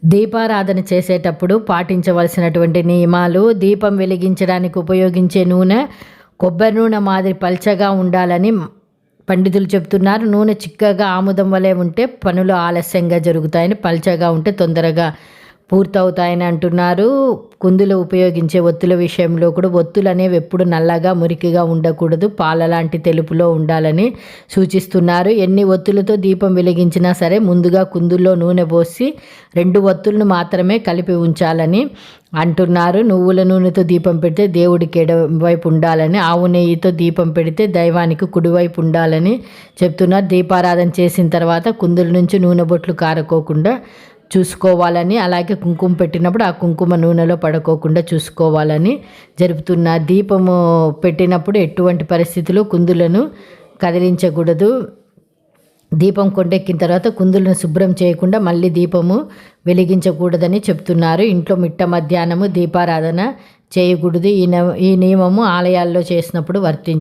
దీపారాధన చేసేటప్పుడు పాటించవలసినటువంటి నియమాలు. దీపం వెలిగించడానికి ఉపయోగించే నూనె కొబ్బరి నూనె మాదిరి పల్చగా ఉండాలని పండితులు చెప్తున్నారు. నూనె చిక్కగా ఆముదం వలె ఉంటే పనులు ఆలస్యంగా జరుగుతాయని, పల్చగా ఉంటే తొందరగా పూర్తవుతాయని అంటున్నారు. కుందులు ఉపయోగించే ఒత్తుల విషయంలో కూడా ఒత్తులు అనేవి ఎప్పుడు నల్లగా మురికిగా ఉండకూడదు, పాల లాంటి తెలుపులో ఉండాలని సూచిస్తున్నారు. ఎన్ని ఒత్తులతో దీపం వెలిగించినా సరే ముందుగా కుందుల్లో నూనె పోసి 2 ఒత్తులను మాత్రమే కలిపి ఉంచాలని అంటున్నారు. నువ్వుల నూనెతో దీపం పెడితే దేవుడికి ఎడమవైపు ఉండాలని, ఆవు నెయ్యితో దీపం పెడితే దైవానికి కుడివైపు ఉండాలని చెప్తున్నారు. దీపారాధన చేసిన తర్వాత కుందుల నుంచి నూనె బొట్లు కారకోకుండా చూసుకోవాలని, అలాగే కుంకుమ పెట్టినప్పుడు ఆ కుంకుమ నూనెలో పడుకోకుండా చూసుకోవాలని జరుపుతున్నారు. దీపము పెట్టినప్పుడు ఎటువంటి పరిస్థితుల్లో కుందులను కదిలించకూడదు. దీపం కొండెక్కిన తర్వాత కుందులను శుభ్రం చేయకుండా మళ్ళీ దీపము వెలిగించకూడదని చెప్తున్నారు. ఇంట్లో మిట్ట మధ్యాహ్నము దీపారాధన చేయకూడదు. ఈ నియమము ఆలయాల్లో చేసినప్పుడు